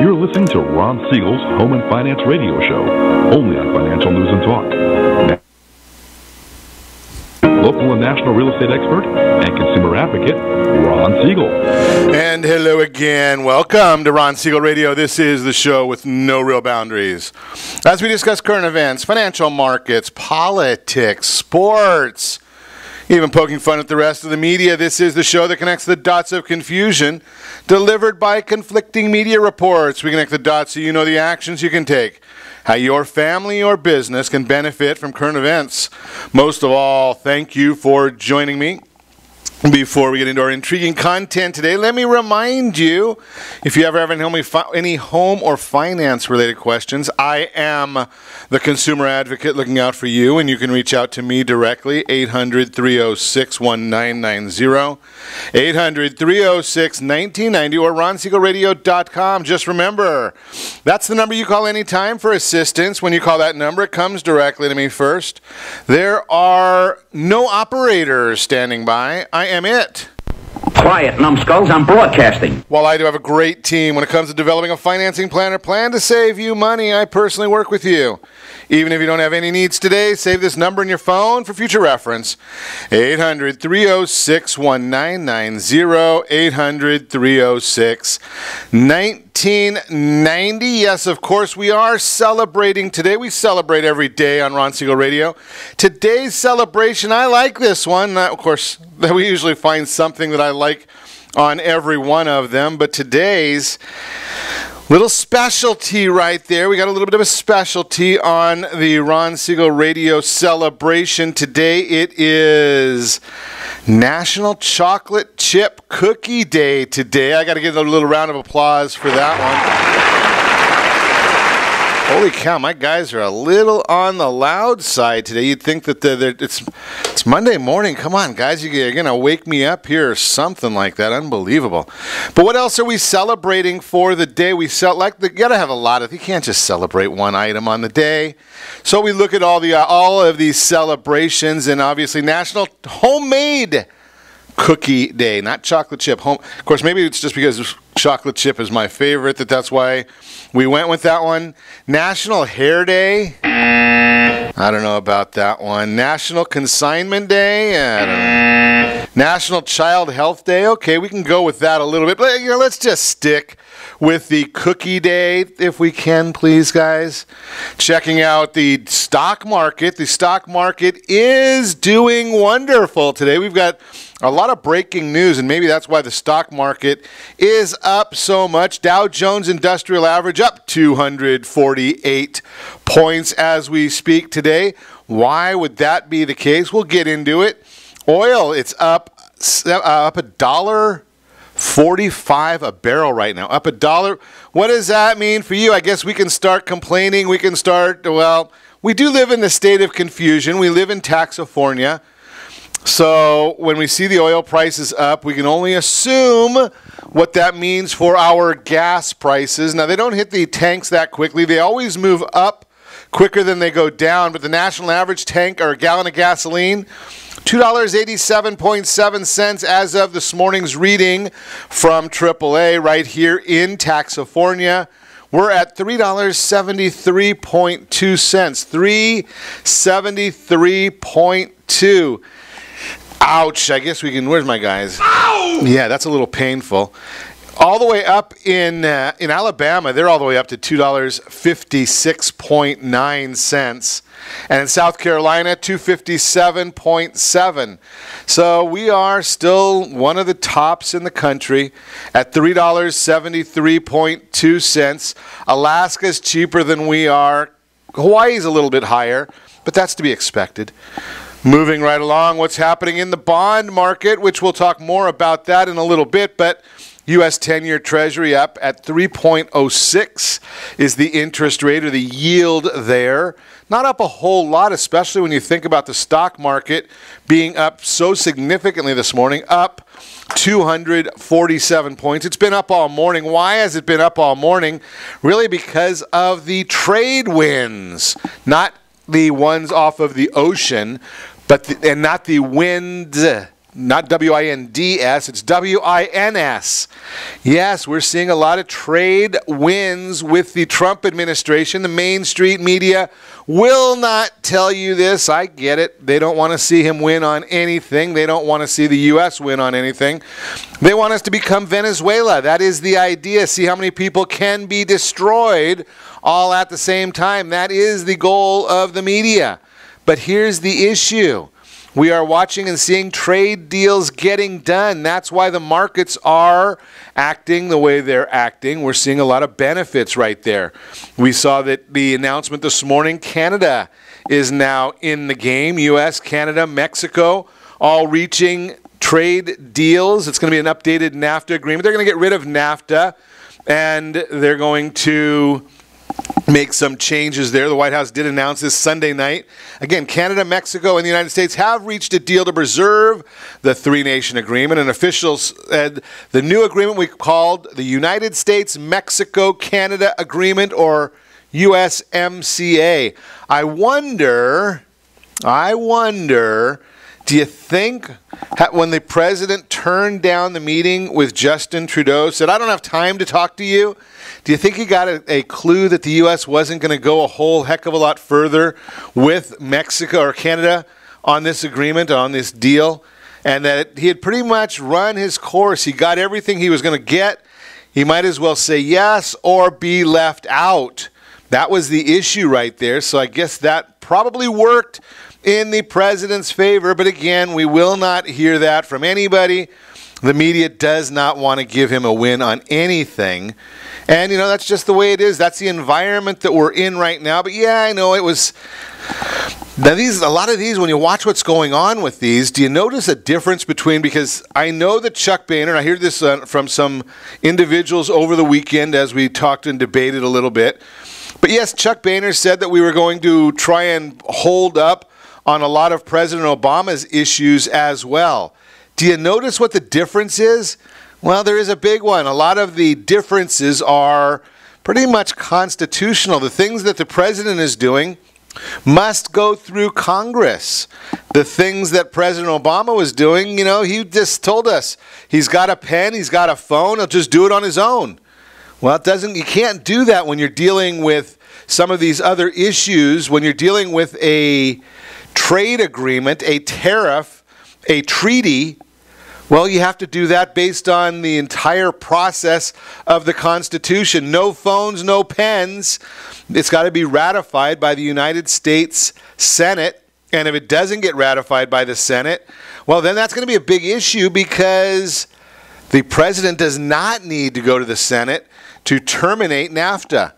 You're listening to Ron Siegel's Home and Finance Radio Show, only on Financial News and Talk. Local and national real estate expert and consumer advocate, Ron Siegel. And hello again. Welcome to Ron Siegel Radio. This is the show with no real boundaries. As we discuss current events, financial markets, politics, sports, even poking fun at the rest of the media, this is the show that connects the dots of confusion delivered by conflicting media reports. We connect the dots so you know the actions you can take, how your family or business can benefit from current events. Most of all, thank you for joining me. Before we get into our intriguing content today, let me remind you, if you ever have any home or finance related questions, I am the consumer advocate looking out for you, and you can reach out to me directly, 800-306-1990, 800-306-1990, or ronsiegelradio.com. Just remember, that's the number you call anytime for assistance. When you call that number, it comes directly to me first. There are no operators standing by. I am it. Quiet, numbskulls, I'm broadcasting. While I do have a great team when it comes to developing a financing plan or plan to save you money, I personally work with you. Even if you don't have any needs today, save this number in your phone for future reference. 800-306-1990, 800-306-1990. Yes, of course, we are celebrating today. We celebrate every day on Ron Siegel Radio. Today's celebration, I like this one. Of course, we usually find something that I like on every one of them, but today's little specialty right there. We got a little bit of a specialty on the Ron Siegel Radio celebration. Today it is National Chocolate Chip Cookie Day today. I got to give a little round of applause for that one. Holy cow, my guys are a little on the loud side today. You'd think that it's Monday morning. Come on, guys, you're going to wake me up here or something like that. Unbelievable. But what else are we celebrating for the day? You got to have a lot of, you can't just celebrate one item on the day. So we look at all of these celebrations, and obviously National Homemade Cookie Day, not chocolate chip. Of course, maybe it's just because chocolate chip is my favorite that's why we went with that one. National Hair Day. I don't know about that one. National Consignment Day. I don't know. National Child Health Day. Okay, we can go with that a little bit. But let's just stick with the Cookie Day if we can, please, guys. Checking out the stock market. The stock market is doing wonderful today. We've got a lot of breaking news, and maybe that's why the stock market is up so much. Dow Jones Industrial Average up 248 points as we speak today. Why would that be the case? We'll get into it. Oil, it's up $1.45 a barrel right now. Up $1. What does that mean for you? I guess we can start complaining. We can start, we do live in the state of confusion. We live in Taxifornia. So when we see the oil prices up, we can only assume what that means for our gas prices. Now, they don't hit the tanks that quickly. They always move up quicker than they go down. But the national average tank or a gallon of gasoline, $2.87.7 as of this morning's reading from AAA right here in Taxifornia. We're at $3.73.2. $3.73.2. Ouch. I guess we can, where's my guys? Ow! Yeah, that's a little painful. All the way up in Alabama, they're all the way up to $2.56.9. And in South Carolina, $2.57.7. So we are still one of the tops in the country at $3.73.2. Alaska's cheaper than we are. Hawaii's a little bit higher, but that's to be expected. Moving right along, what's happening in the bond market, which we'll talk more about that in a little bit, but U.S. 10-year Treasury up at 3.06 is the interest rate or the yield there. Not up a whole lot, especially when you think about the stock market being up so significantly this morning, up 247 points. It's been up all morning. Why has it been up all morning? Really because of the trade winds, not the ones off of the ocean, and not the wind not W-I-N-D-S, it's W-I-N-S. Yes, we're seeing a lot of trade wins with the Trump administration. The Main Street media will not tell you this. I get it. They don't want to see him win on anything. They don't want to see the U.S. win on anything. They want us to become Venezuela. That is the idea. See how many people can be destroyed all at the same time. That is the goal of the media. But here's the issue. We are watching and seeing trade deals getting done. That's why the markets are acting the way they're acting. We're seeing a lot of benefits right there. We saw that the announcement this morning, Canada is now in the game. U.S., Canada, Mexico, all reaching trade deals. It's going to be an updated NAFTA agreement. They're going to get rid of NAFTA, and they're going to make some changes there. The White House did announce this Sunday night. Again, Canada, Mexico, and the United States have reached a deal to preserve the three-nation agreement. And officials said the new agreement we called the United States-Mexico-Canada Agreement, or USMCA. I wonder, do you think when the president turned down the meeting with Justin Trudeau, said, I don't have time to talk to you, do you think he got a clue that the U.S. wasn't going to go a whole heck of a lot further with Mexico or Canada on this agreement, on this deal, and that he had pretty much run his course? He got everything he was going to get. He might as well say yes or be left out. That was the issue right there. So I guess that probably worked in the president's favor. But again, we will not hear that from anybody. The media does not want to give him a win on anything. And, that's just the way it is. That's the environment that we're in right now. But, yeah, I know it was... Now, a lot of these, when you watch what's going on with these, do you notice a difference between... Because I know that Chuck Boehner, and I hear this from some individuals over the weekend as we talked and debated a little bit. But, yes, Chuck Boehner said that we were going to try and hold up on a lot of President Obama's issues as well. Do you notice what the difference is? Well, there is a big one. A lot of the differences are pretty much constitutional. The things that the president is doing must go through Congress. The things that President Obama was doing, he just told us he's got a pen, he's got a phone, he'll just do it on his own. Well, you can't do that when you're dealing with some of these other issues, when you're dealing with a trade agreement, a tariff, a treaty. Well, you have to do that based on the entire process of the Constitution. No phones, no pens. It's got to be ratified by the United States Senate. And if it doesn't get ratified by the Senate, well, then that's going to be a big issue, because the president does not need to go to the Senate to terminate NAFTA.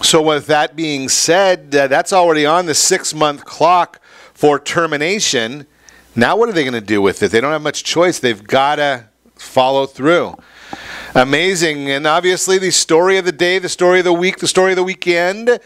So with that being said, that's already on the 6-month clock for termination. Now what are they going to do with it? They don't have much choice. They've got to follow through. Amazing. And obviously the story of the day, the story of the week, the story of the weekend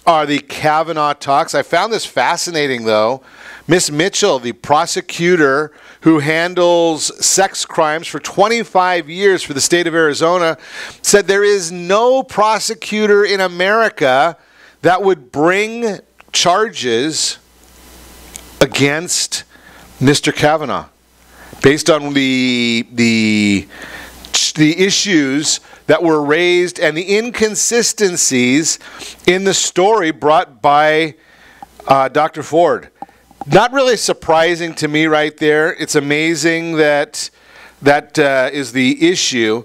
are the Kavanaugh talks. I found this fascinating, though. Miss Mitchell, the prosecutor who handles sex crimes for 25 years for the state of Arizona, said there is no prosecutor in America that would bring charges against Mr. Kavanaugh, based on the issues that were raised and the inconsistencies in the story brought by Dr. Ford. Not really surprising to me right there. It's amazing that is the issue.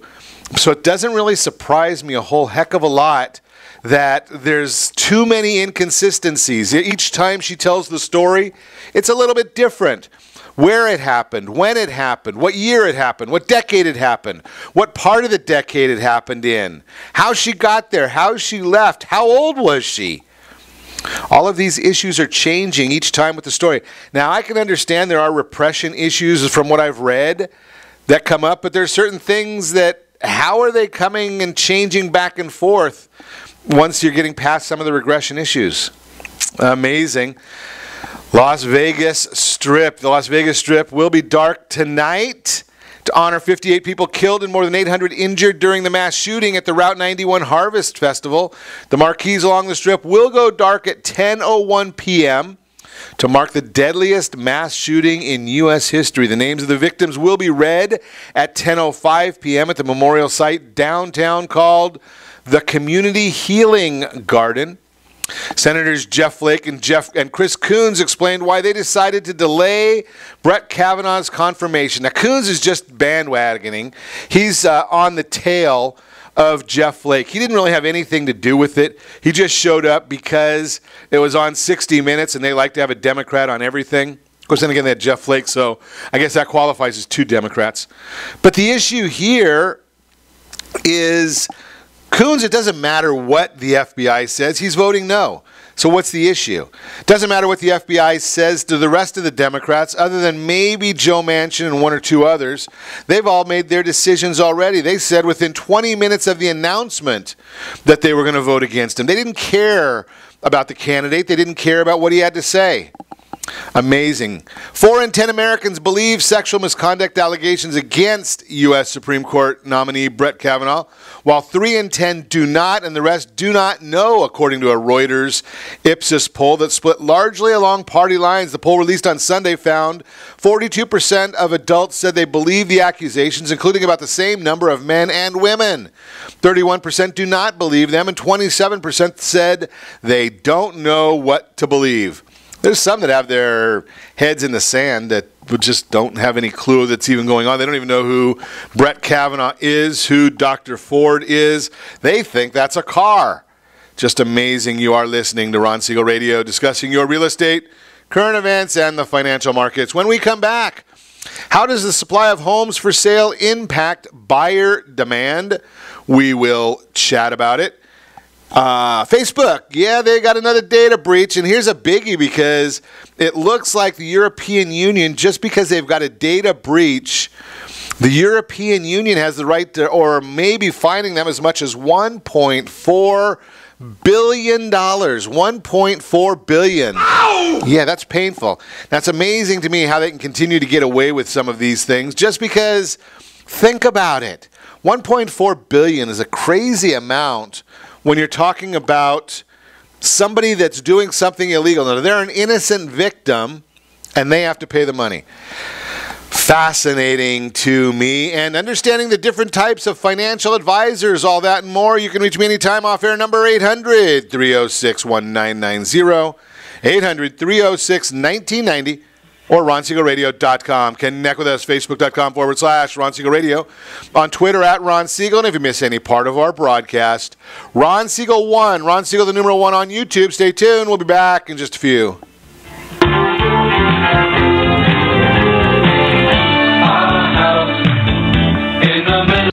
So it doesn't really surprise me a whole heck of a lot that there's too many inconsistencies. Each time she tells the story, it's a little bit different. Where it happened, when it happened, what year it happened, what decade it happened, what part of the decade it happened in, how she got there, how she left, how old was she. All of these issues are changing each time with the story. Now, I can understand there are repression issues from what I've read that come up, but there are certain things that, how are they coming and changing back and forth once you're getting past some of the regression issues? Amazing. Las Vegas Strip. The Las Vegas Strip will be dark tonight to honor 58 people killed and more than 800 injured during the mass shooting at the Route 91 Harvest Festival. The marquees along the Strip will go dark at 10:01 p.m. to mark the deadliest mass shooting in U.S. history. The names of the victims will be read at 10:05 p.m. at the memorial site downtown called the Community Healing Garden. Senators Jeff Flake and Chris Coons explained why they decided to delay Brett Kavanaugh's confirmation. Now, Coons is just bandwagoning. He's on the tail of Jeff Flake. He didn't really have anything to do with it. He just showed up because it was on 60 Minutes, and they like to have a Democrat on everything. Of course, then again, they had Jeff Flake, so I guess that qualifies as two Democrats. But the issue here is Coons, it doesn't matter what the FBI says. He's voting no. So what's the issue? It doesn't matter what the FBI says to the rest of the Democrats, other than maybe Joe Manchin and one or two others. They've all made their decisions already. They said within 20 minutes of the announcement that they were going to vote against him. They didn't care about the candidate. They didn't care about what he had to say. Amazing. 4 in 10 Americans believe sexual misconduct allegations against U.S. Supreme Court nominee Brett Kavanaugh, while 3 in 10 do not, and the rest do not know, according to a Reuters Ipsos poll that split largely along party lines. The poll released on Sunday found 42% of adults said they believe the accusations, including about the same number of men and women. 31% do not believe them, and 27% said they don't know what to believe. There's some that have their heads in the sand that just don't have any clue that's even going on. They don't even know who Brett Kavanaugh is, who Dr. Ford is. They think that's a car. Just amazing. You are listening to Ron Siegel Radio, discussing your real estate, current events, and the financial markets. When we come back, how does the supply of homes for sale impact buyer demand? We will chat about it. Facebook, yeah, they got another data breach, and here's a biggie because it looks like the European Union, just because they've got a data breach, the European Union has the right to, or maybe fining them as much as $1.4 billion. $1.4 billion. Ow! Yeah, that's painful. That's amazing to me how they can continue to get away with some of these things, just because, think about it. $1.4 billion is a crazy amount when you're talking about somebody that's doing something illegal. Now, they're an innocent victim, and they have to pay the money. Fascinating to me. And understanding the different types of financial advisors, all that and more. You can reach me anytime off air, number 800-306-1990, 800-306-1990. Or RonSiegelRadio.com. Connect with us, Facebook.com/Ron Siegel Radio. On Twitter, @Ron Siegel. And if you miss any part of our broadcast, Ron Siegel 1. Ron Siegel, the numeral 1 on YouTube. Stay tuned. We'll be back in just a few.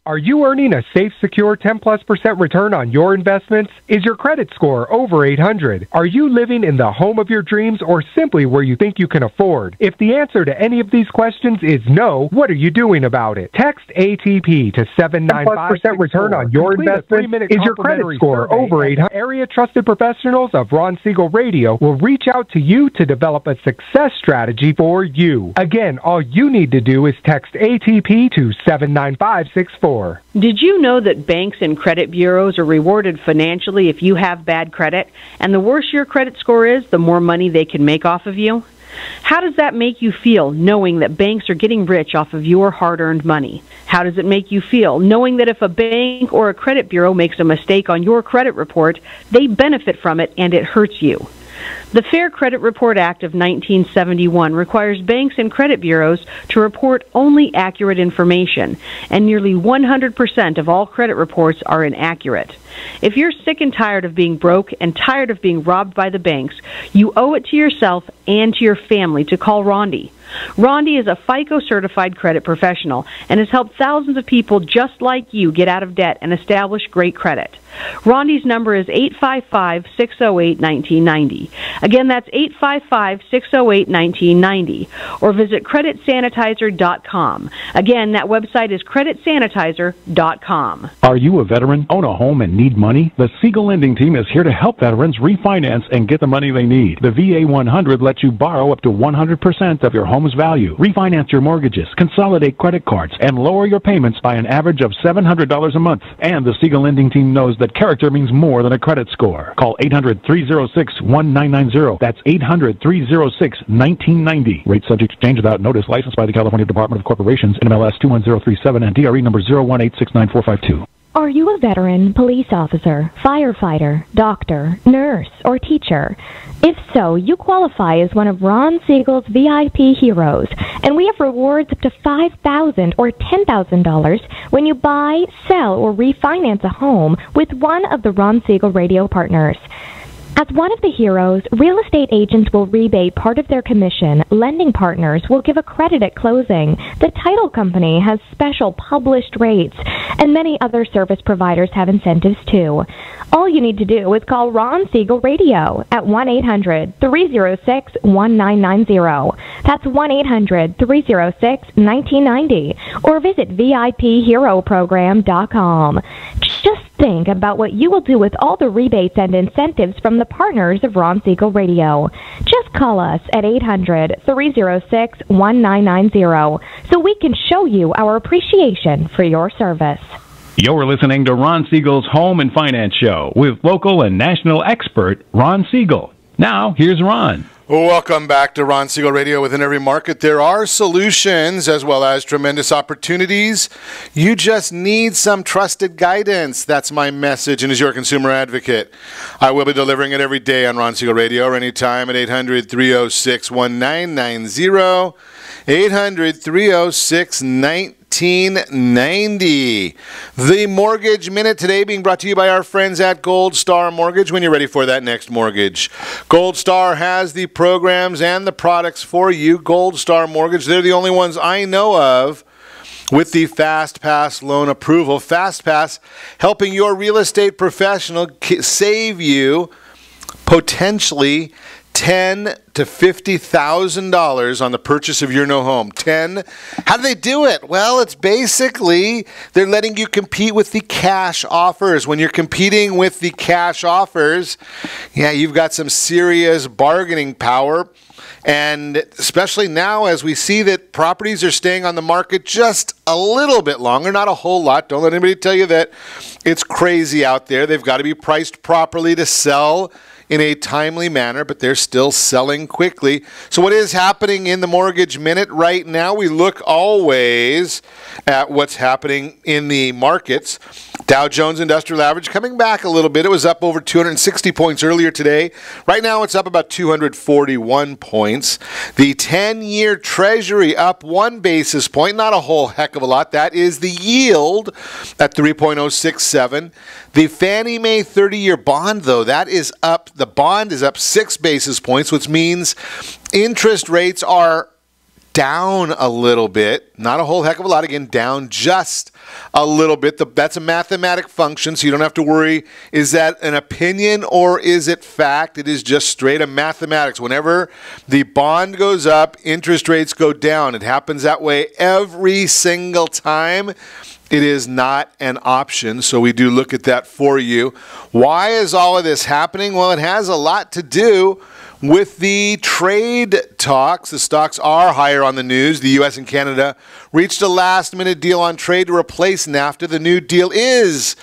Are you earning a safe, secure 10+% return on your investments? Is your credit score over 800? Are you living in the home of your dreams or simply where you think you can afford? If the answer to any of these questions is no, what are you doing about it? Text ATP to 795. 10+% return on your investment. Is your credit score over 800? Area trusted professionals of Ron Siegel Radio will reach out to you to develop a success strategy for you. Again, all you need to do is text ATP to 79564. Did you know that banks and credit bureaus are rewarded financially if you have bad credit? And the worse your credit score is, the more money they can make off of you? How does that make you feel, knowing that banks are getting rich off of your hard-earned money? How does it make you feel, knowing that if a bank or a credit bureau makes a mistake on your credit report, they benefit from it and it hurts you? The Fair Credit Report Act of 1971 requires banks and credit bureaus to report only accurate information, and nearly 100% of all credit reports are inaccurate. If you're sick and tired of being broke and tired of being robbed by the banks, you owe it to yourself and to your family to call Rondi. Rondi is a FICO-certified credit professional and has helped thousands of people just like you get out of debt and establish great credit. Rondi's number is 855-608-1990. Again, that's 855-608-1990. Or visit creditsanitizer.com. Again, that website is creditsanitizer.com. Are you a veteran, own a home, and need money? The Siegel Lending Team is here to help veterans refinance and get the money they need. The VA 100 lets you borrow up to 100% of your home home's value, refinance your mortgages, consolidate credit cards, and lower your payments by an average of $700 a month. And the Siegel Lending Team knows that character means more than a credit score. Call 800-306-1990. That's 800-306-1990. Rate subject to change without notice. Licensed by the California Department of Corporations, NMLS 21037, and DRE number 018694552. Are you a veteran, police officer, firefighter, doctor, nurse, or teacher? If so, you qualify as one of Ron Siegel's VIP heroes, and we have rewards up to $5,000 or $10,000 when you buy, sell, or refinance a home with one of the Ron Siegel radio partners. As one of the heroes, real estate agents will rebate part of their commission. Lending partners will give a credit at closing. The title company has special published rates, and many other service providers have incentives too. All you need to do is call Ron Siegel Radio at 1-800-306-1990. That's 1-800-306-1990. Or visit VIPHeroProgram.com. Just think about what you will do with all the rebates and incentives from the partners of Ron Siegel Radio. Just call us at 800-306-1990 so we can show you our appreciation for your service. You're listening to Ron Siegel's Home and Finance Show with local and national expert Ron Siegel. Now, here's Ron. Welcome back to Ron Siegel Radio. Within every market, there are solutions as well as tremendous opportunities. You just need some trusted guidance. That's my message, and as your consumer advocate, I will be delivering it every day on Ron Siegel Radio or anytime at 800-306-1990, 800-306-1990. The Mortgage Minute today being brought to you by our friends at Gold Star Mortgage. When you're ready for that next mortgage, Gold Star has the programs and the products for you. Gold Star Mortgage, they're the only ones I know of with the Fast Pass loan approval. Fast Pass helping your real estate professional save you potentially $10,000 to $50,000 on the purchase of your new home. How do they do it? Well, it's basically they're letting you compete with the cash offers. When you're competing with the cash offers, yeah, you've got some serious bargaining power. And especially now as we see that properties are staying on the market just a little bit longer, not a whole lot. Don't let anybody tell you that it's crazy out there. They've got to be priced properly to sell in a timely manner, but they're still selling quickly. So what is happening in the Mortgage Minute right now? We look always at what's happening in the markets. Dow Jones Industrial Average coming back a little bit. It was up over 260 points earlier today. Right now it's up about 241 points. The 10-year Treasury up 1 basis point, not a whole heck of a lot. That is the yield at 3.067. The Fannie Mae 30-year bond, though, that is up. The bond is up 6 basis points, which means interest rates are down a little bit. Not a whole heck of a lot. Again, down just a little bit. That's a mathematic function, so you don't have to worry, is that an opinion or is it fact? It is just straight up mathematics. Whenever the bond goes up, interest rates go down. It happens that way every single time. It is not an option, so we do look at that for you. Why is all of this happening? Well, it has a lot to do with the trade talks. The stocks are higher on the news. The U.S. and Canada reached a last-minute deal on trade to replace NAFTA. The new deal is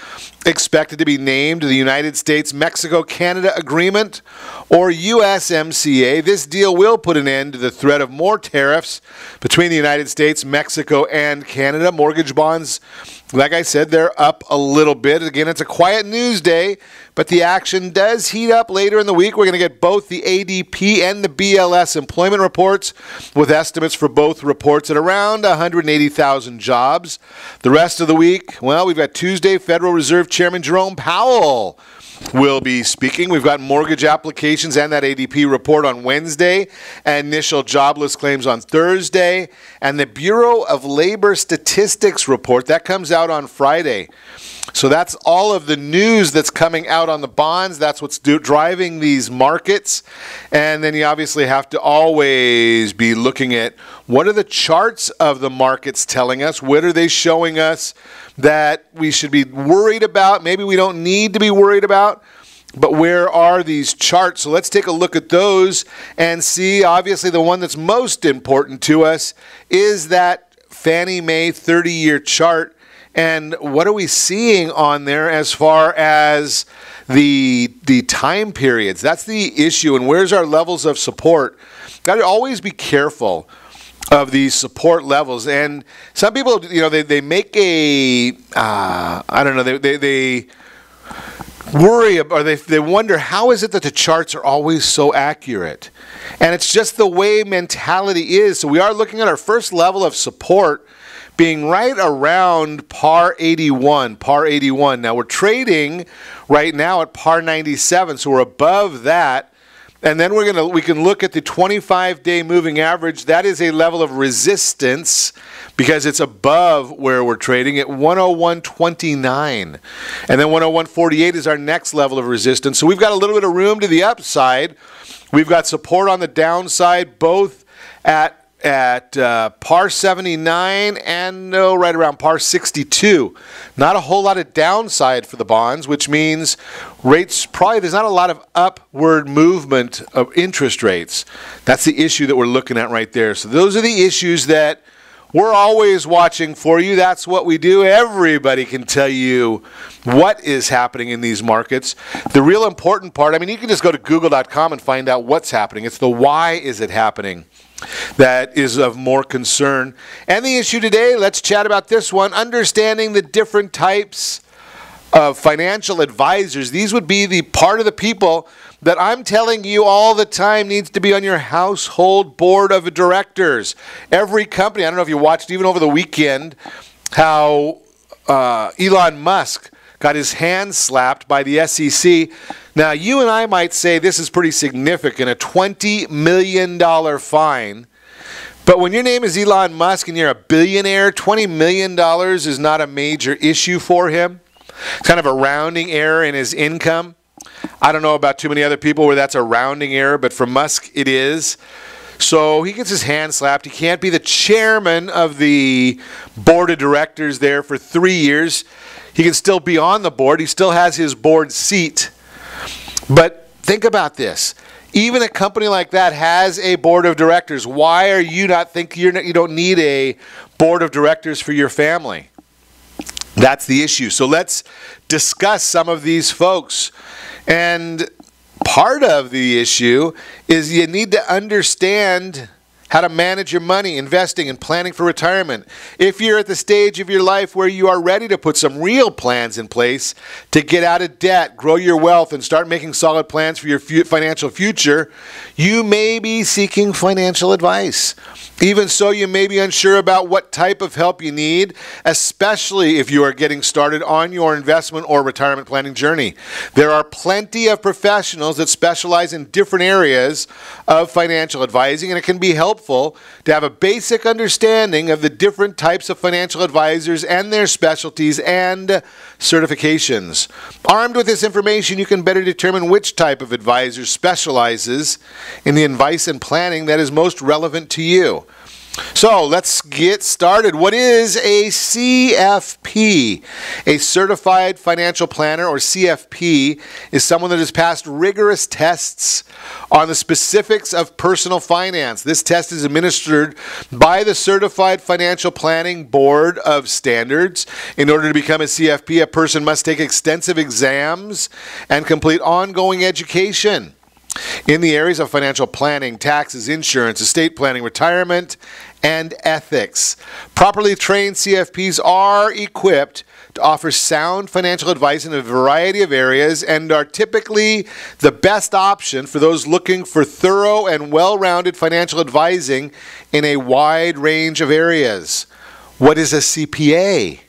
expected to be named the United States-Mexico-Canada Agreement, or USMCA. This deal will put an end to the threat of more tariffs between the United States, Mexico, and Canada. Mortgage bonds, like I said, they're up a little bit. Again, it's a quiet news day, but the action does heat up later in the week. We're going to get both the ADP and the BLS employment reports with estimates for both reports at around 180,000 jobs. The rest of the week, well, we've got Tuesday, Federal Reserve Chairman Jerome Powell will be speaking. We've got mortgage applications and that ADP report on Wednesday, initial jobless claims on Thursday, and the Bureau of Labor Statistics report. That comes out on Friday. So that's all of the news that's coming out on the bonds. That's what's driving these markets. And then you obviously have to always be looking at what are the charts of the markets telling us? What are they showing us that we should be worried about? Maybe we don't need to be worried about. But where are these charts? So let's take a look at those and see. Obviously, the one that's most important to us is that Fannie Mae 30-year chart. And what are we seeing on there as far as the time periods? That's the issue. And where's our levels of support? Got to always be careful of these support levels. And some people, they make a, they worry, or they wonder, how is it that the charts are always so accurate? And it's just the way mentality is. So we are looking at our first level of support being right around par 81. Now we're trading right now at par 97, so we're above that. And then we can look at the 25-day moving average. That is a level of resistance because it's above where we're trading at 101.29. And then 101.48 is our next level of resistance. So we've got a little bit of room to the upside. We've got support on the downside, both at par 79 and right around par 62. Not a whole lot of downside for the bonds, which means rates there's not a lot of upward movement of interest rates. That's the issue that we're looking at right there. So those are the issues that we're always watching for you. That's what we do. Everybody can tell you what is happening in these markets. The real important part, you can just go to google.com and find out what's happening. It's the why is it happening that is of more concern. And the issue today, let's chat about this one, understanding the different types of financial advisors. These would be the part of the people that I'm telling you all the time needs to be on your household board of directors. Every company, I don't know if you watched even over the weekend, how Elon Musk got his hand slapped by the SEC. Now, you and I might say this is pretty significant, a $20 million fine. But when your name is Elon Musk and you're a billionaire, $20 million is not a major issue for him. It's kind of a rounding error in his income. I don't know about too many other people where that's a rounding error, but for Musk it is. So he gets his hand slapped. He can't be the chairman of the board of directors there for 3 years. He can still be on the board. He still has his board seat. But think about this. Even a company like that has a board of directors. Why are you not thinking you don't need a board of directors for your family? That's the issue. So let's discuss some of these folks. And part of the issue is you need to understand how to manage your money, investing and planning for retirement. If you're at the stage of your life where you are ready to put some real plans in place to get out of debt, grow your wealth, and start making solid plans for your financial future, you may be seeking financial advice. Even so, you may be unsure about what type of help you need, especially if you are getting started on your investment or retirement planning journey. There are plenty of professionals that specialize in different areas of financial advising, and it can be helpful to have a basic understanding of the different types of financial advisors and their specialties and certifications. Armed with this information, you can better determine which type of advisor specializes in the advice and planning that is most relevant to you. So let's get started. What is a CFP? A Certified Financial Planner, or CFP, is someone that has passed rigorous tests on the specifics of personal finance. This test is administered by the Certified Financial Planning Board of Standards. In order to become a CFP, a person must take extensive exams and complete ongoing education in the areas of financial planning, taxes, insurance, estate planning, retirement, and ethics. Properly trained CFPs are equipped to offer sound financial advice in a variety of areas and are typically the best option for those looking for thorough and well-rounded financial advising in a wide range of areas. What is a CPA?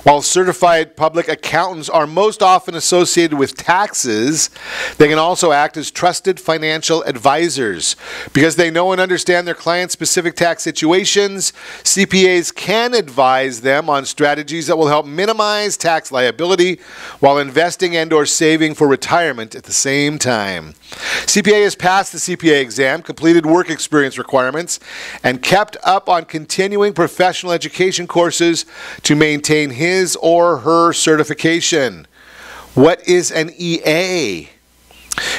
While certified public accountants are most often associated with taxes, they can also act as trusted financial advisors. Because they know and understand their clients' specific tax situations, CPAs can advise them on strategies that will help minimize tax liability while investing and/or saving for retirement at the same time. CPA has passed the CPA exam, completed work experience requirements, and kept up on continuing professional education courses to maintain his or her certification. What is an EA?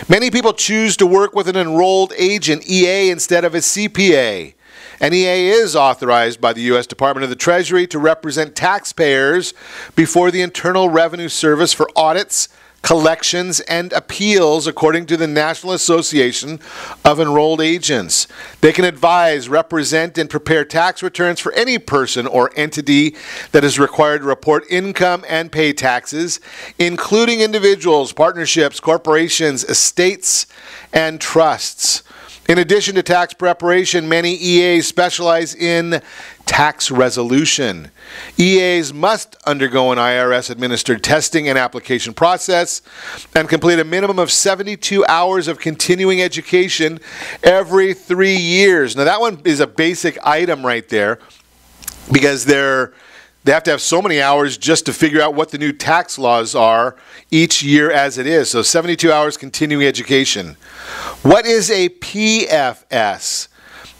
Many people choose to work with an enrolled agent, EA, instead of a CPA. An EA is authorized by the U.S. Department of the Treasury to represent taxpayers before the Internal Revenue Service for audits, collections, and appeals, according to the National Association of Enrolled Agents. They can advise, represent, and prepare tax returns for any person or entity that is required to report income and pay taxes, including individuals, partnerships, corporations, estates, and trusts. In addition to tax preparation, many EAs specialize in tax resolution. EAs must undergo an IRS-administered testing and application process and complete a minimum of 72 hours of continuing education every 3 years. Now, that one is a basic item right there because they have to have so many hours just to figure out what the new tax laws are each year as it is. So 72 hours continuing education. What is a PFS?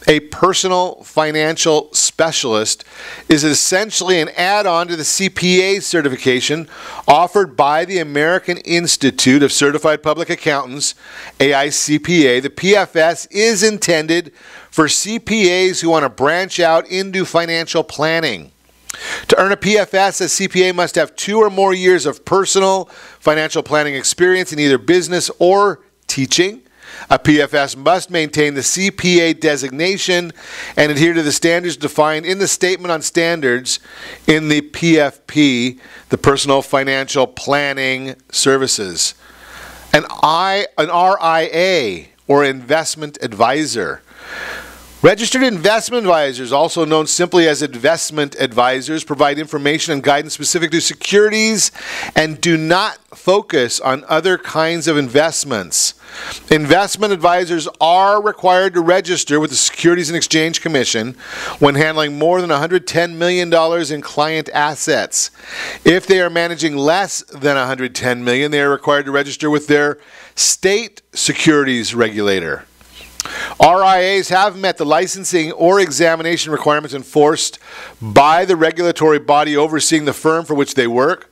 A personal financial specialist is essentially an add-on to the CPA certification offered by the American Institute of Certified Public Accountants, AICPA. The PFS is intended for CPAs who want to branch out into financial planning. To earn a PFS, a CPA must have 2 or more years of personal financial planning experience in either business or teaching. A PFS must maintain the CPA designation and adhere to the standards defined in the Statement on Standards in the PFP, the Personal Financial Planning Services. An RIA, or Investment Advisor. Registered investment advisors, also known simply as investment advisors, provide information and guidance specific to securities and do not focus on other kinds of investments. Investment advisors are required to register with the Securities and Exchange Commission when handling more than $110 million in client assets. If they are managing less than $110 million, they are required to register with their state securities regulator. RIAs have met the licensing or examination requirements enforced by the regulatory body overseeing the firm for which they work.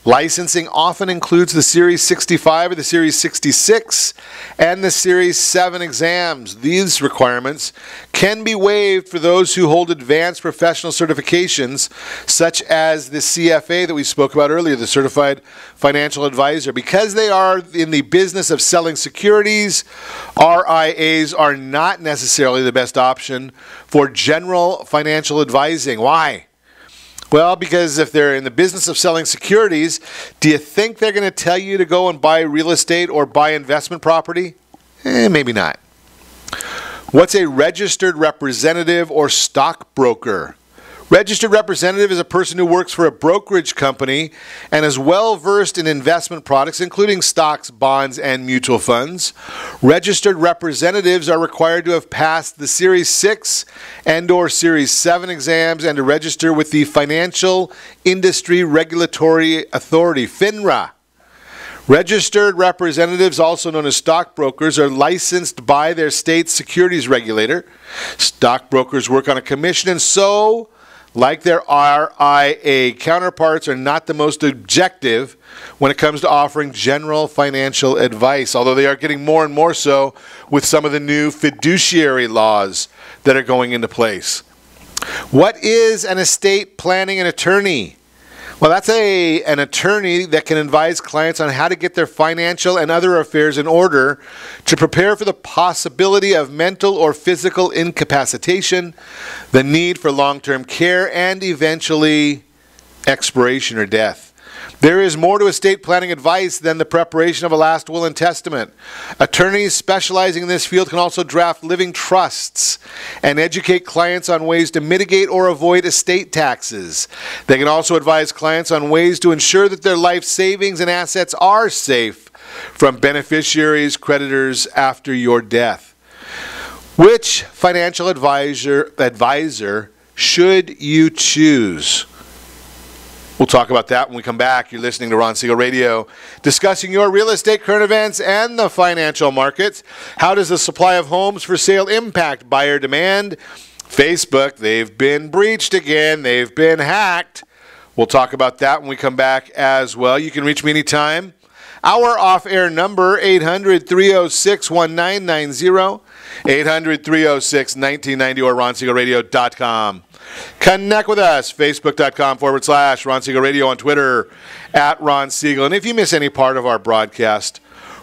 Licensing often includes the Series 65 or the Series 66 and the Series 7 exams. These requirements can be waived for those who hold advanced professional certifications, such as the CFA that we spoke about earlier, the Certified Financial Advisor. Because they are in the business of selling securities, RIAs are not necessarily the best option for general financial advising. Why? Well, because if they're in the business of selling securities, do you think they're going to tell you to go and buy real estate or buy investment property? Maybe not. What's a registered representative or stockbroker? Registered representative is a person who works for a brokerage company and is well versed in investment products, including stocks, bonds, and mutual funds. Registered representatives are required to have passed the Series 6 and/or Series 7 exams and to register with the Financial Industry Regulatory Authority, FINRA. Registered representatives, also known as stockbrokers, are licensed by their state securities regulator. Stockbrokers work on a commission, and so, like their RIA counterparts, are not the most objective when it comes to offering general financial advice, although they are getting more and more so with some of the new fiduciary laws that are going into place. What is an estate planning and attorney? Well, that's an attorney that can advise clients on how to get their financial and other affairs in order to prepare for the possibility of mental or physical incapacitation, the need for long-term care, and eventually expiration or death. There is more to estate planning advice than the preparation of a last will and testament. Attorneys specializing in this field can also draft living trusts and educate clients on ways to mitigate or avoid estate taxes. They can also advise clients on ways to ensure that their life savings and assets are safe from beneficiaries, creditors after your death. Which financial advisor should you choose? We'll talk about that when we come back. You're listening to Ron Siegel Radio, discussing your real estate, current events, and the financial markets. How does the supply of homes for sale impact buyer demand? Facebook, they've been breached again. They've been hacked. We'll talk about that when we come back as well. You can reach me anytime Our off-air number, 800-306-1990, 800-306-1990, or RonSiegelRadio.com. Connect with us, Facebook.com/Ron Siegel Radio, on Twitter, @Ron Siegel. And if you miss any part of our broadcast,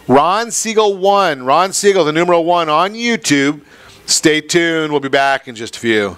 Ron Siegel 1, Ron Siegel, the numeral 1, on YouTube. Stay tuned. We'll be back in just a few.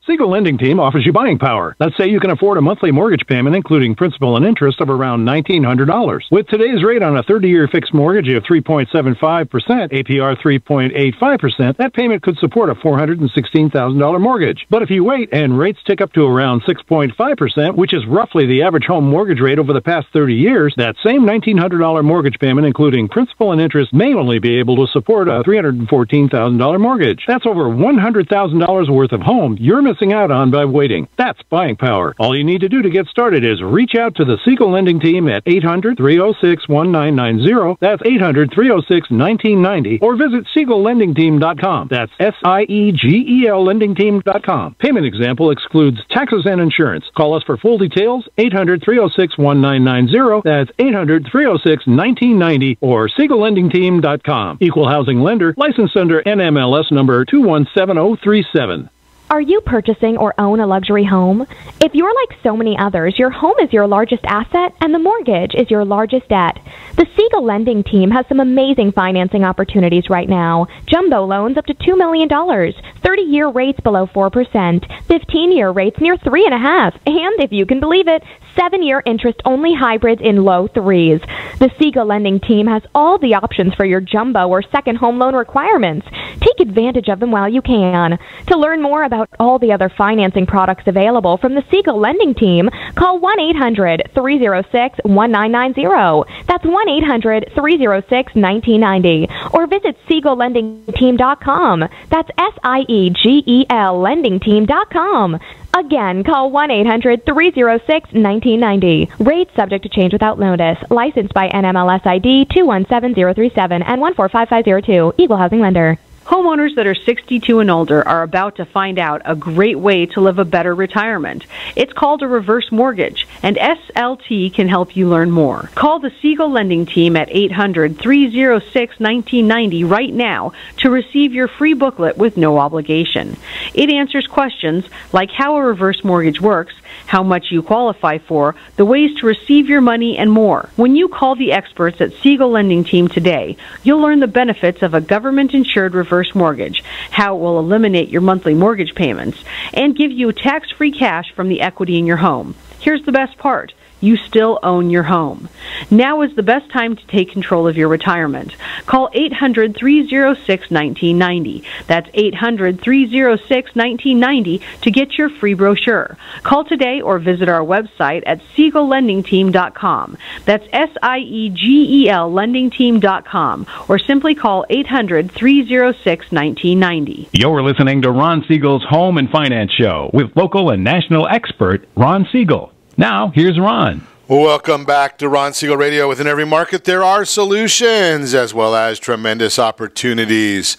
Siegel Lending Team offers you buying power. Let's say you can afford a monthly mortgage payment, including principal and interest, of around $1,900. With today's rate on a 30-year fixed mortgage of 3.75%, APR 3.85%, that payment could support a $416,000 mortgage. But if you wait and rates tick up to around 6.5%, which is roughly the average home mortgage rate over the past 30 years, that same $1,900 mortgage payment, including principal and interest, may only be able to support a $314,000 mortgage. That's over $100,000 worth of home you're missing out on by waiting. That's buying power. All you need to do to get started is reach out to the Siegel Lending Team at 800-306-1990. That's 800-306-1990. Or visit SiegelLendingTeam.com. That's SIEGEL LendingTeam.com. Payment example excludes taxes and insurance. Call us for full details, 800-306-1990. That's 800-306-1990 or SiegelLendingTeam.com. Equal housing lender, licensed under NMLS number 217037. Are you purchasing or own a luxury home? If you're like so many others, your home is your largest asset and the mortgage is your largest debt. The Siegel Lending Team has some amazing financing opportunities right now. Jumbo loans up to $2 million, 30-year rates below 4%, 15-year rates near 3.5%, and if you can believe it, 7-year interest-only hybrids in low 3s. The Siegel Lending Team has all the options for your jumbo or second home loan requirements. Take advantage of them while you can. To learn more about all the other financing products available from the Siegel Lending Team, call 1-800-306-1990. That's 1-800-306-1990. Or visit SiegelLendingTeam.com. That's SIEGEL LendingTeam.com. Again, call 1-800-306-1990. Rates subject to change without notice. Licensed by NMLS ID 217037 and 145502. Equal housing lender. Homeowners that are 62 and older are about to find out a great way to live a better retirement. It's called a reverse mortgage, and SLT can help you learn more. Call the Siegel Lending Team at 800-306-1990 right now to receive your free booklet with no obligation. It answers questions like how a reverse mortgage works, how much you qualify for, the ways to receive your money, and more. When you call the experts at Siegel Lending Team today, you'll learn the benefits of a government-insured reverse mortgage, how it will eliminate your monthly mortgage payments, and give you tax-free cash from the equity in your home. Here's the best part. You still own your home. Now is the best time to take control of your retirement. Call 800-306-1990. That's 800-306-1990 to get your free brochure. Call today or visit our website at SiegelLendingTeam.com. That's SIEGEL LendingTeam.com. Or simply call 800-306-1990. You're listening to Ron Siegel's Home and Finance Show with local and national expert Ron Siegel. Now, here's Ron. Welcome back to Ron Siegel Radio. Within every market, there are solutions as well as tremendous opportunities.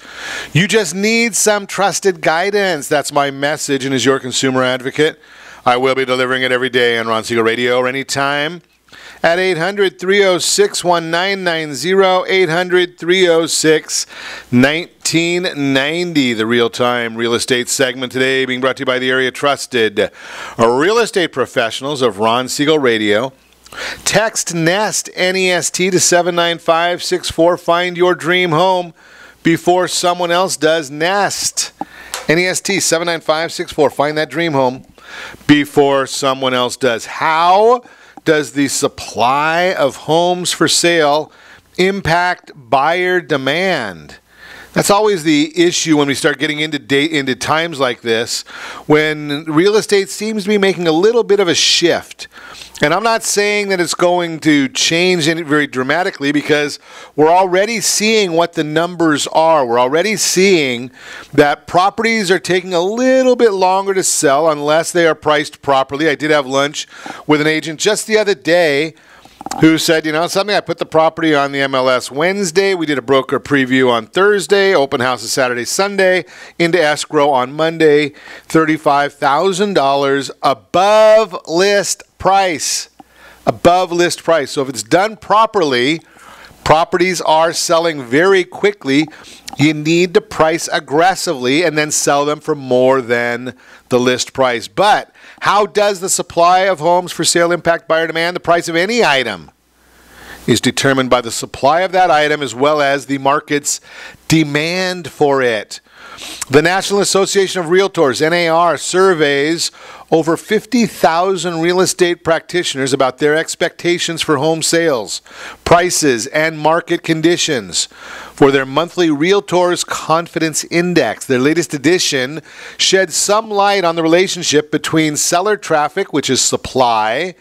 You just need some trusted guidance. That's my message, and as your consumer advocate, I will be delivering it every day on Ron Siegel Radio or anytime at 800-306-1990, 800-306-1990. The real-time real estate segment today being brought to you by the area trusted real estate professionals of Ron Siegel Radio. Text NEST, N-E-S-T, to 79564. Find your dream home before someone else does. NEST, N-E-S-T, 79564. Find that dream home before someone else does. How does the supply of homes for sale impact buyer demand? That's always the issue when we start getting into times like this, when real estate seems to be making a little bit of a shift. And I'm not saying that it's going to change very dramatically, because we're already seeing what the numbers are. We're already seeing that properties are taking a little bit longer to sell unless they are priced properly. I did have lunch with an agent just the other day who said, something, I put the property on the MLS Wednesday. We did a broker preview on Thursday. Open house is Saturday, Sunday. Into escrow on Monday. $35,000 above list price. Above list price. So if it's done properly, properties are selling very quickly. You need to price aggressively and then sell them for more than the list price. But how does the supply of homes for sale impact buyer demand? The price of any item is determined by the supply of that item as well as the market's demand for it. The National Association of Realtors, NAR, surveys over 50,000 real estate practitioners about their expectations for home sales, prices, and market conditions for their monthly Realtors Confidence Index. Their latest edition sheds some light on the relationship between seller traffic, which is supply,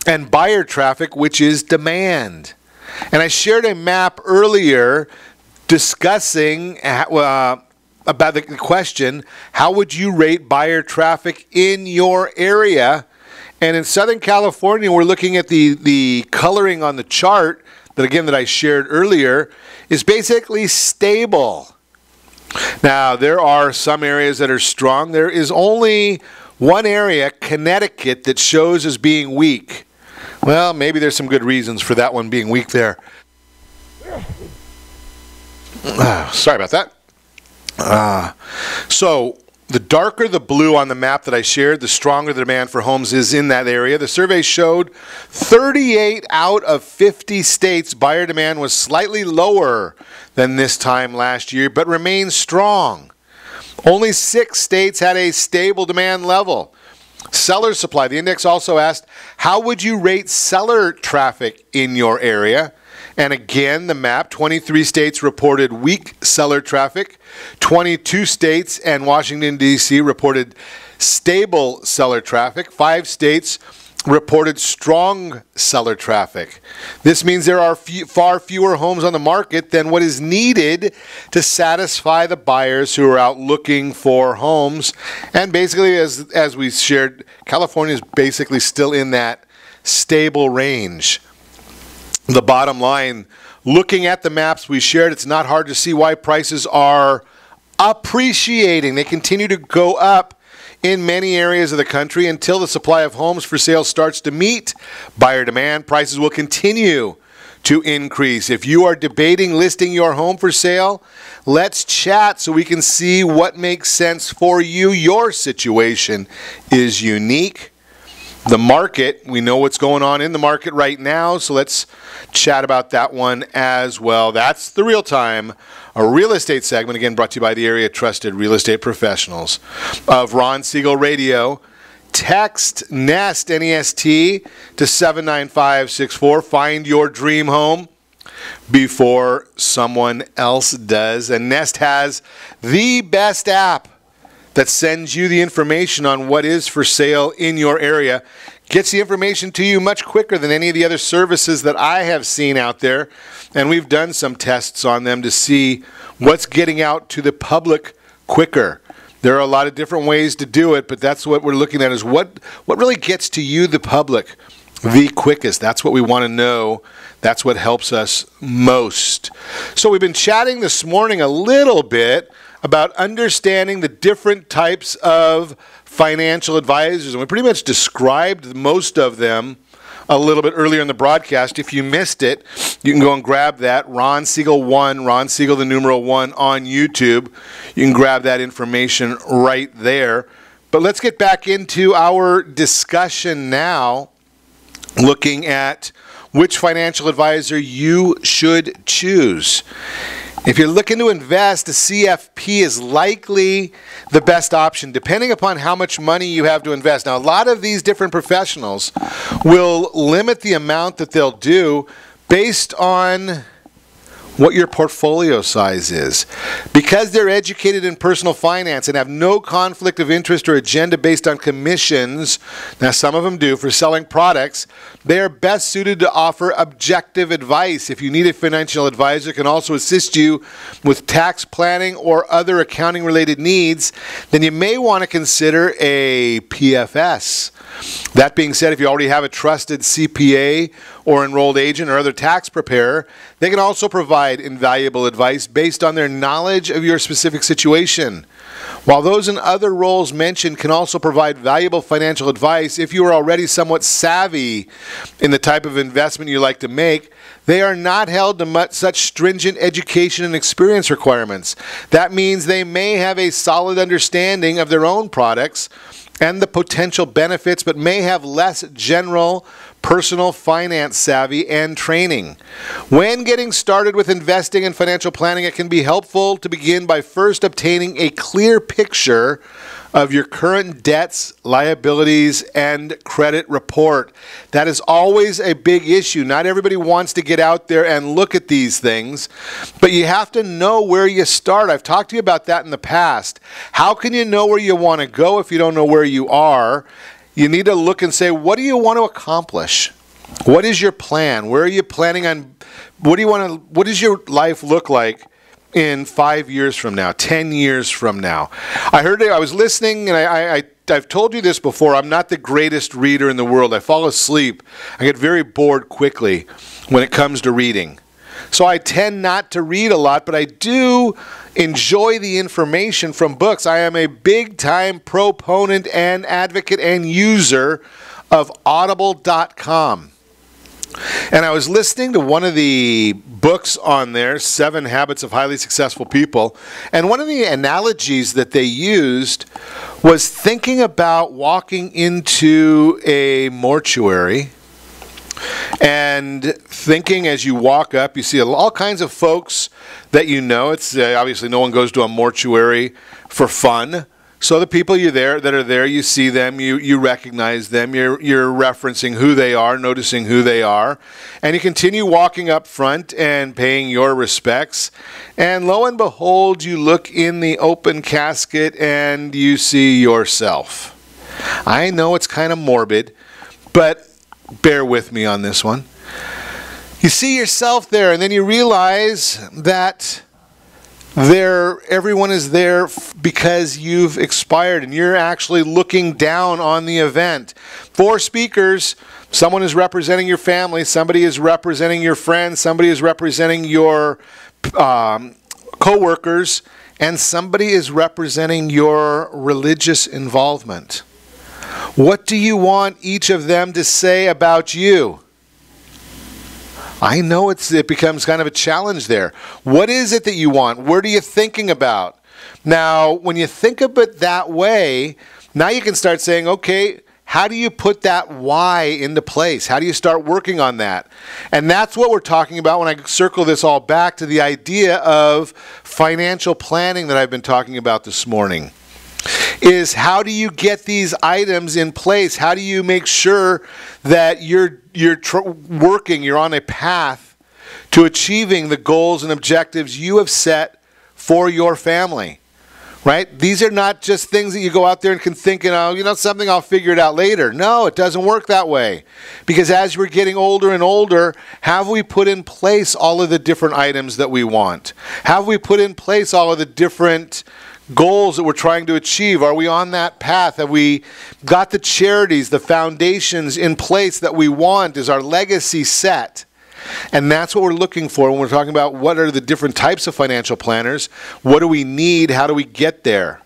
and buyer traffic, which is demand. And I shared a map earlier discussing about the question, how would you rate buyer traffic in your area? And in Southern California, we're looking at the coloring on the chart that I shared earlier is basically stable. Now, there are some areas that are strong. There is only one area, Connecticut, that shows as being weak. Well, maybe there's some good reasons for that one being weak there. Sorry about that. So the darker the blue on the map that I shared, the stronger the demand for homes is in that area. The survey showed 38 out of 50 states buyer demand was slightly lower than this time last year, but remains strong. Only 6 states had a stable demand level. Seller supply. The index also asked, how would you rate seller traffic in your area? And again, the map, 23 states reported weak seller traffic. 22 states and Washington, D.C. reported stable seller traffic. 5 states reported strong seller traffic. This means there are far fewer homes on the market than what is needed to satisfy the buyers who are out looking for homes. And basically, as we shared, California is basically still in that stable range. The bottom line, looking at the maps we shared, it's not hard to see why prices are appreciating. They continue to go up in many areas of the country until the supply of homes for sale starts to meet buyer demand. Prices will continue to increase. If you are debating listing your home for sale, let's chat so we can see what makes sense for you. Your situation is unique. The market, we know what's going on in the market right now, so let's chat about that one as well. That's the Real Time, a real estate segment, again brought to you by the area trusted real estate professionals of Ron Siegel Radio. Text NEST, N-E-S-T, to 79564. Find your dream home before someone else does. And Nest has the best app that sends you the information on what is for sale in your area. Gets the information to you much quicker than any of the other services that I have seen out there. And we've done some tests on them to see what's getting out to the public quicker. There are a lot of different ways to do it, but that's what we're looking at is what really gets to you, the public, the quickest. That's what we want to know. That's what helps us most. So we've been chatting this morning a little bit about understanding the different types of financial advisors. And we pretty much described most of them a little bit earlier in the broadcast. If you missed it, you can go and grab that. Ron Siegel 1, Ron Siegel the numeral 1 on YouTube. You can grab that information right there. But let's get back into our discussion now, looking at which financial advisor you should choose. If you're looking to invest, a CFP is likely the best option, depending upon how much money you have to invest. Now, a lot of these different professionals will limit the amount that they'll do based on what your portfolio size is. Because they're educated in personal finance and have no conflict of interest or agenda based on commissions, now some of them do, for selling products, they are best suited to offer objective advice. If you need a financial advisor, can also assist you with tax planning or other accounting related needs, then you may want to consider a PFS. That being said, if you already have a trusted CPA or enrolled agent or other tax preparer, they can also provide invaluable advice based on their knowledge of your specific situation. While those in other roles mentioned can also provide valuable financial advice if you are already somewhat savvy in the type of investment you like to make, they are not held to such stringent education and experience requirements. That means they may have a solid understanding of their own products and the potential benefits, but may have less general personal finance savvy and training. When getting started with investing and financial planning, it can be helpful to begin by first obtaining a clear picture of your current debts, liabilities, and credit report. That is always a big issue. Not everybody wants to get out there and look at these things, but you have to know where you start. I've talked to you about that in the past. How can you know where you want to go if you don't know where you are? You need to look and say, what do you want to accomplish? What is your plan? Where are you planning on? What does your life look like in 5 years from now, 10 years from now? I was listening, and I've told you this before. I'm not the greatest reader in the world. I fall asleep. I get very bored quickly when it comes to reading. So I tend not to read a lot, but I do enjoy the information from books. I am a big-time proponent and advocate and user of Audible.com. And I was listening to one of the books on there, 7 Habits of Highly Successful People, and one of the analogies that they used was thinking about walking into a mortuary and thinking as you walk up, you see all kinds of folks that you know. It's obviously no one goes to a mortuary for fun. So the people that are there, you see them, you recognize them, you're referencing who they are, noticing who they are, and you continue walking up front and paying your respects. And lo and behold, you look in the open casket and you see yourself. I know it's kind of morbid, but bear with me on this one. You see yourself there, and then you realize that everyone is there because you've expired, and you're actually looking down on the event. 4 speakers, someone is representing your family, somebody is representing your friends, somebody is representing your co-workers, and somebody is representing your religious involvement. What do you want each of them to say about you? I know it becomes kind of a challenge there. What is it that you want? What are you thinking about? Now, when you think of it that way, now you can start saying, okay, how do you put that why into place? How do you start working on that? And that's what we're talking about when I circle this all back to the idea of financial planning that I've been talking about this morning. Is how do you get these items in place? How do you make sure that you're on a path to achieving the goals and objectives you have set for your family? Right? These are not just things that you go out there and can think, something, I'll figure it out later. No, it doesn't work that way. Because as we're getting older and older, have we put in place all of the different items that we want? Have we put in place all of the different goals that we're trying to achieve? Are we on that path? Have we got the charities, the foundations in place that we want? Is our legacy set? And that's what we're looking for when we're talking about what are the different types of financial planners. What do we need? How do we get there?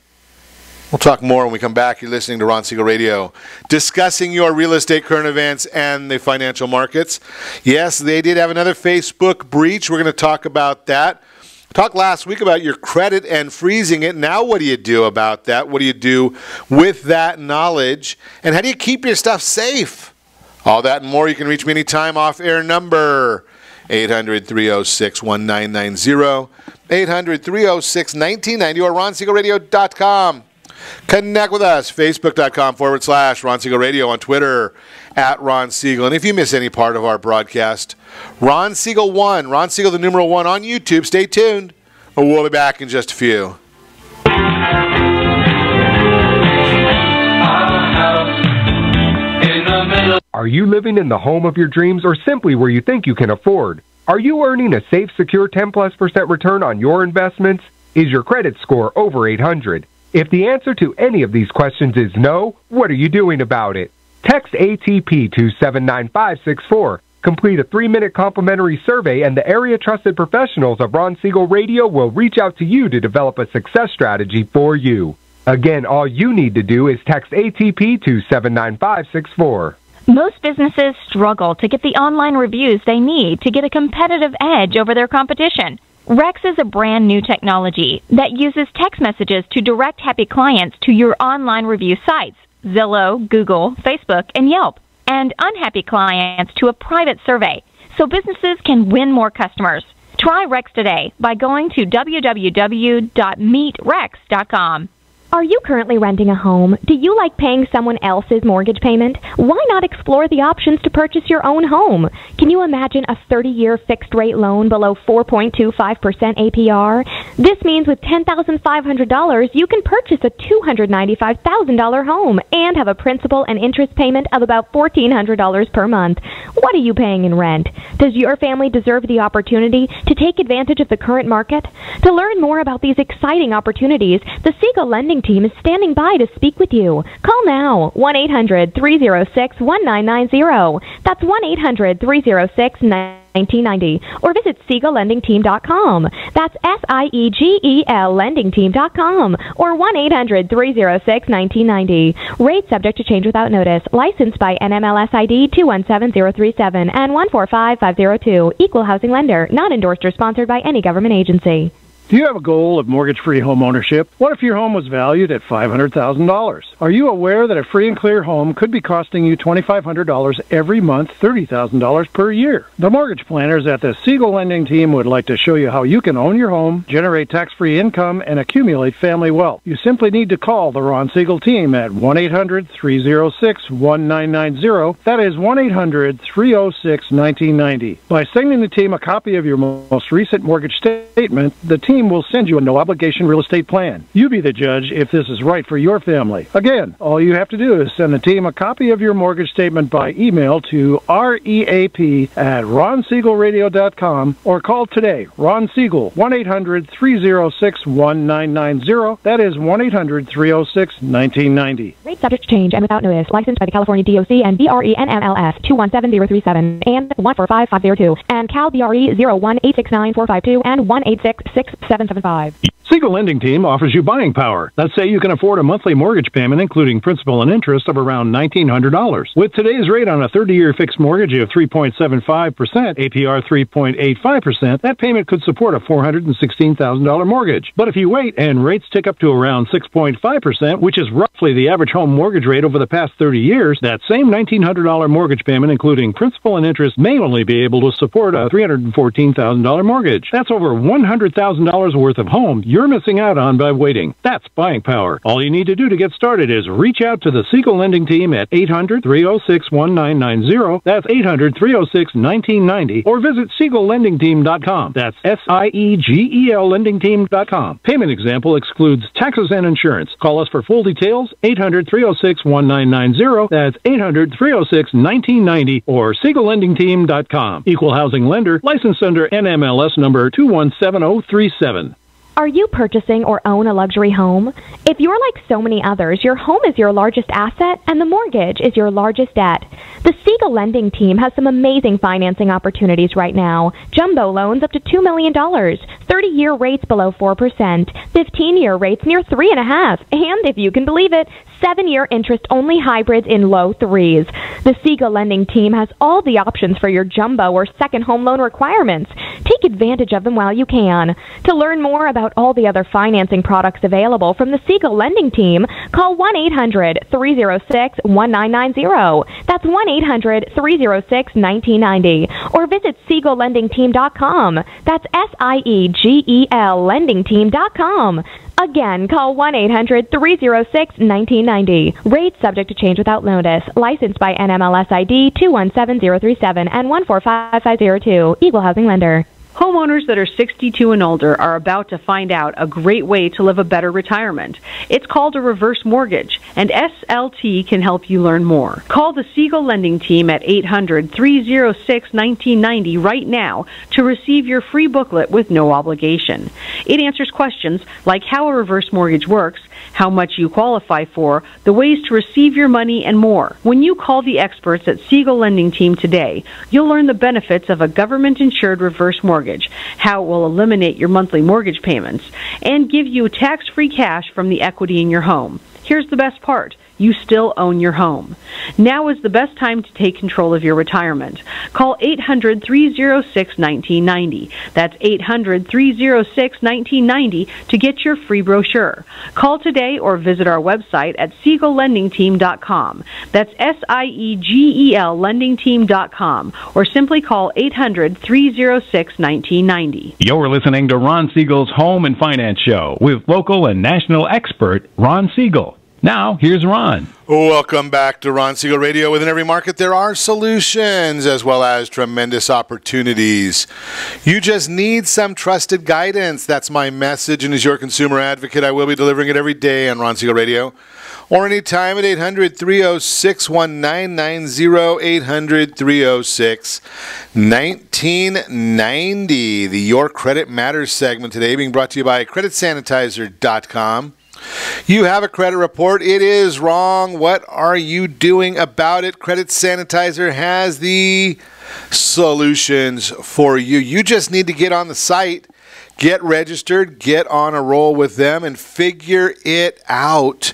We'll talk more when we come back. You're listening to Ron Siegel Radio, discussing your real estate current events and the financial markets. Yes, they did have another Facebook breach. We're going to talk about that. Talked last week about your credit and freezing it. Now what do you do about that? What do you do with that knowledge? And how do you keep your stuff safe? All that and more. You can reach me anytime. Off-air number 800-306-1990, 800-306-1990, or RonSiegelRadio.com. Connect with us, Facebook.com/Ron Siegel Radio, on Twitter @Ron Siegel. And if you miss any part of our broadcast, Ron Siegel 1, Ron Siegel the numeral 1 on YouTube. Stay tuned. We'll be back in just a few. Are you living in the home of your dreams, or simply where you think you can afford? Are you earning a safe, secure 10+% return on your investments? Is your credit score over 800? If the answer to any of these questions is no, what are you doing about it? Text ATP to 79564. Complete a 3-minute complimentary survey, and the area-trusted professionals of Ron Siegel Radio will reach out to you to develop a success strategy for you. Again, all you need to do is text ATP to 79564. Most businesses struggle to get the online reviews they need to get a competitive edge over their competition. Rex is a brand new technology that uses text messages to direct happy clients to your online review sites, Zillow, Google, Facebook, and Yelp, and unhappy clients to a private survey, so businesses can win more customers. Try Rex today by going to www.meetrex.com. Are you currently renting a home? Do you like paying someone else's mortgage payment? Why not explore the options to purchase your own home? Can you imagine a 30-year fixed-rate loan below 4.25% APR? This means with $10,500, you can purchase a $295,000 home and have a principal and interest payment of about $1,400 per month. What are you paying in rent? Does your family deserve the opportunity to take advantage of the current market? To learn more about these exciting opportunities, the Siegel Lending team is standing by to speak with you. Call now, 1-800-306-1990. That's 1-800-306-1990. Or visit SiegelLendingTeam.com. That's SIEGEL LendingTeam.com. Or 1-800-306-1990. Rate subject to change without notice. Licensed by NMLS ID 217037 and 145502. Equal housing lender. Not endorsed or sponsored by any government agency. Do you have a goal of mortgage-free home ownership? What if your home was valued at $500,000? Are you aware that a free and clear home could be costing you $2,500 every month, $30,000 per year? The mortgage planners at the Siegel Lending Team would like to show you how you can own your home, generate tax-free income, and accumulate family wealth. You simply need to call the Ron Siegel Team at 1-800-306-1990. That is 1-800-306-1990. By sending the team a copy of your most recent mortgage statement, the team will send you a no-obligation real estate plan. You be the judge if this is right for your family. Again, all you have to do is send the team a copy of your mortgage statement by email to reap@ronsiegelradio.com or call today. Ron Siegel, 1-800-306-1990. That is 1-800-306-1990. Rate subject to change and without notice. Licensed by the California DOC and BRENMLS 217037 and 145502 and Cal BRE 0186945 and 1866775. Siegel Lending Team offers you buying power. Let's say you can afford a monthly mortgage payment, including principal and interest, of around $1,900. With today's rate on a 30-year fixed mortgage of 3.75%, APR 3.85%, that payment could support a $416,000 mortgage. But if you wait and rates tick up to around 6.5%, which is roughly the average home mortgage rate over the past 30 years, that same $1,900 mortgage payment, including principal and interest, may only be able to support a $314,000 mortgage. That's over $100,000 worth of home you're missing out on by waiting. That's buying power. All you need to do to get started is reach out to the Siegel Lending Team at 800-306-1990. That's 800-306-1990. Or visit SiegelLendingTeam.com. That's SIEGEL LendingTeam.com. Payment example excludes taxes and insurance. Call us for full details, 800-306-1990. That's 800-306-1990 or SiegelLendingTeam.com. Equal housing lender, licensed under NMLS number 217037. Are you purchasing or own a luxury home? If you're like so many others, your home is your largest asset and the mortgage is your largest debt. The Siegel Lending Team has some amazing financing opportunities right now. Jumbo loans up to $2 million, 30-year rates below 4%, 15-year rates near 3.5%, and if you can believe it, 7-year interest-only hybrids in low 3s. The Siegel Lending Team has all the options for your jumbo or second home loan requirements. Take advantage of them while you can. To learn more about all the other financing products available from the Siegel Lending Team, call 1-800-306-1990. That's 1-800-306-1990. Or visit SiegelLendingTeam.com. That's SIEGEL LendingTeam.com. Again, call 1-800-306-1990. Rates subject to change without notice. Licensed by NMLS ID 217037 and 145502. Equal housing lender. Homeowners that are 62 and older are about to find out a great way to live a better retirement. It's called a reverse mortgage, and SLT can help you learn more. Call the Siegel Lending Team at 800-306-1990 right now to receive your free booklet with no obligation. It answers questions like how a reverse mortgage works, how much you qualify for, the ways to receive your money, and more. When you call the experts at Siegel Lending Team today, you'll learn the benefits of a government-insured reverse mortgage, how it will eliminate your monthly mortgage payments, and give you tax-free cash from the equity in your home. Here's the best part. You still own your home. Now is the best time to take control of your retirement. Call 800-306-1990. That's 800-306-1990 to get your free brochure. Call today or visit our website at SiegelLendingTeam.com. That's SIEGEL LendingTeam.com, or simply call 800-306-1990. You're listening to Ron Siegel's Home and Finance Show with local and national expert Ron Siegel. Now, here's Ron. Welcome back to Ron Siegel Radio. Within every market, there are solutions as well as tremendous opportunities. You just need some trusted guidance. That's my message, and as your consumer advocate, I will be delivering it every day on Ron Siegel Radio or anytime at 800-306-1990, 800-306-1990. The Your Credit Matters segment today being brought to you by CreditSanitizer.com. You have a credit report. It is wrong. What are you doing about it? Credit Sanitizer has the solutions for you. You just need to get on the site, get registered, get on a roll with them, and figure it out.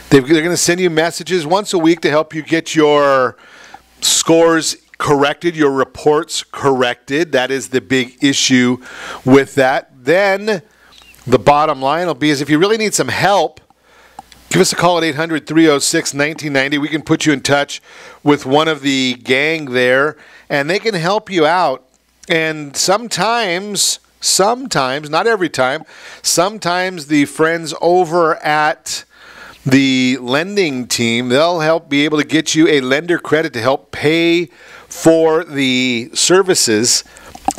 They're going to send you messages once a week to help you get your scores corrected, your reports corrected. That is the big issue with that. Then the bottom line will be is if you really need some help, give us a call at 800-306-1990. We can put you in touch with one of the gang there, and they can help you out. And sometimes, not every time, sometimes the friends over at the lending team, they'll help be able to get you a lender credit to help pay for the services,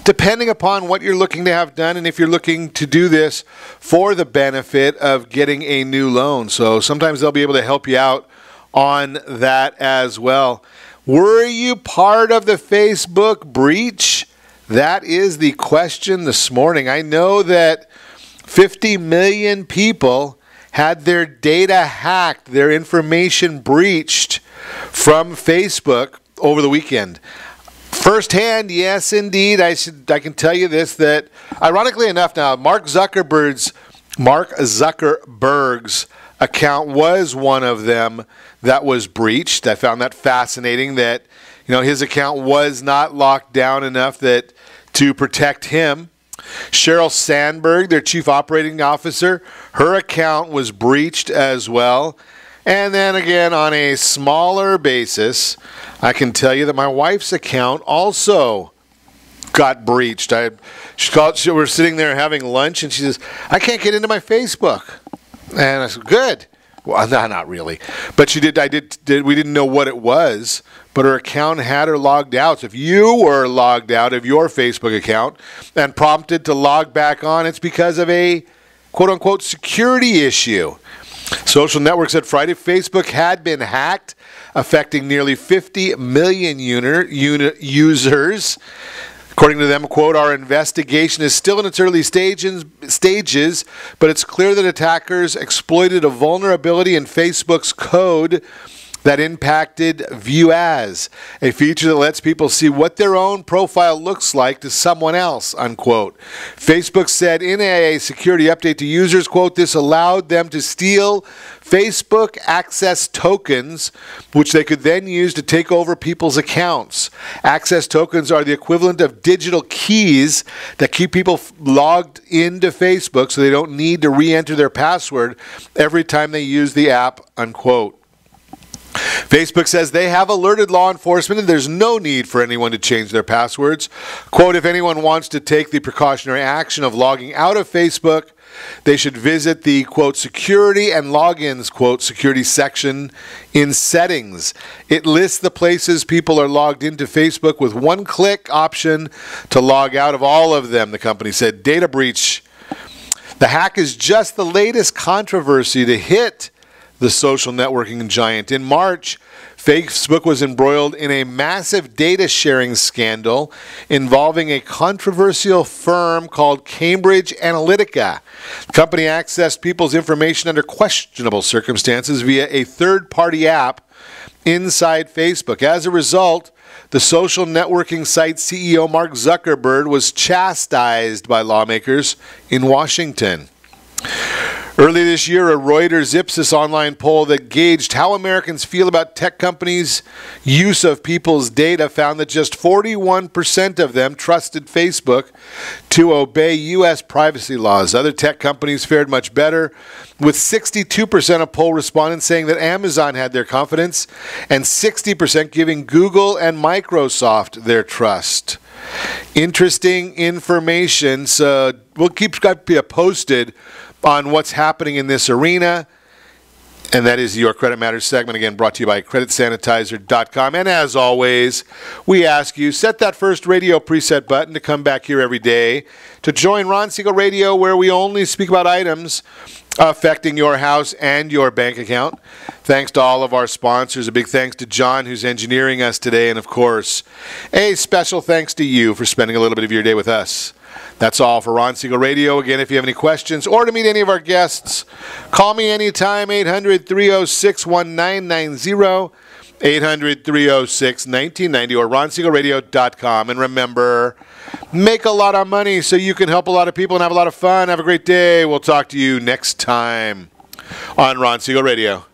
depending upon what you're looking to have done and if you're looking to do this for the benefit of getting a new loan. So sometimes they'll be able to help you out on that as well. Were you part of the Facebook breach? That is the question this morning. I know that 50 million people had their data hacked, their information breached from Facebook over the weekend. Firsthand, yes, indeed. I can tell you this, that ironically enough now, Mark Zuckerberg's account was one of them that was breached. I found that fascinating that, his account was not locked down enough to protect him. Sheryl Sandberg, their chief operating officer, her account was breached as well. And then again, on a smaller basis, I can tell you that my wife's account also got breached. We're sitting there having lunch, and she says, I can't get into my Facebook. And I said, good. Well, no, not really. But we didn't know what it was, but her account had her logged out. So if you were logged out of your Facebook account and prompted to log back on, it's because of a quote-unquote security issue. Social Network said Friday Facebook had been hacked, affecting nearly 50 million users. According to them, quote, our investigation is still in its early stages, but it's clear that attackers exploited a vulnerability in Facebook's code that impacted View As, a feature that lets people see what their own profile looks like to someone else, unquote. Facebook said in a security update to users, quote, this allowed them to steal Facebook access tokens, which they could then use to take over people's accounts. Access tokens are the equivalent of digital keys that keep people logged into Facebook so they don't need to re-enter their password every time they use the app, unquote. Facebook says they have alerted law enforcement and there's no need for anyone to change their passwords. Quote, if anyone wants to take the precautionary action of logging out of Facebook, they should visit the, quote, security and logins, quote, security section in settings. It lists the places people are logged into Facebook with one-click option to log out of all of them, the company said. Data breach. The hack is just the latest controversy to hit the social networking giant. In March, Facebook was embroiled in a massive data sharing scandal involving a controversial firm called Cambridge Analytica. The company accessed people's information under questionable circumstances via a third-party app inside Facebook. As a result, the social networking site CEO Mark Zuckerberg was chastised by lawmakers in Washington. Early this year, a Reuters Ipsos online poll that gauged how Americans feel about tech companies' use of people's data found that just 41% of them trusted Facebook to obey U.S. privacy laws. Other tech companies fared much better, with 62% of poll respondents saying that Amazon had their confidence and 60% giving Google and Microsoft their trust. Interesting information, so we'll keep you posted on what's happening in this arena. And that is your Credit Matters segment, again brought to you by creditsanitizer.com. And as always, we ask you, set that first radio preset button to come back here every day to join Ron Siegel Radio, where we only speak about items affecting your house and your bank account. Thanks to all of our sponsors. A big thanks to John, who's engineering us today. And, of course, a special thanks to you for spending a little bit of your day with us. That's all for Ron Siegel Radio. Again, if you have any questions or to meet any of our guests, call me anytime, 800-306-1990, 800-306-1990, or ronsiegelradio.com. And remember, make a lot of money so you can help a lot of people and have a lot of fun. Have a great day. We'll talk to you next time on Ron Siegel Radio.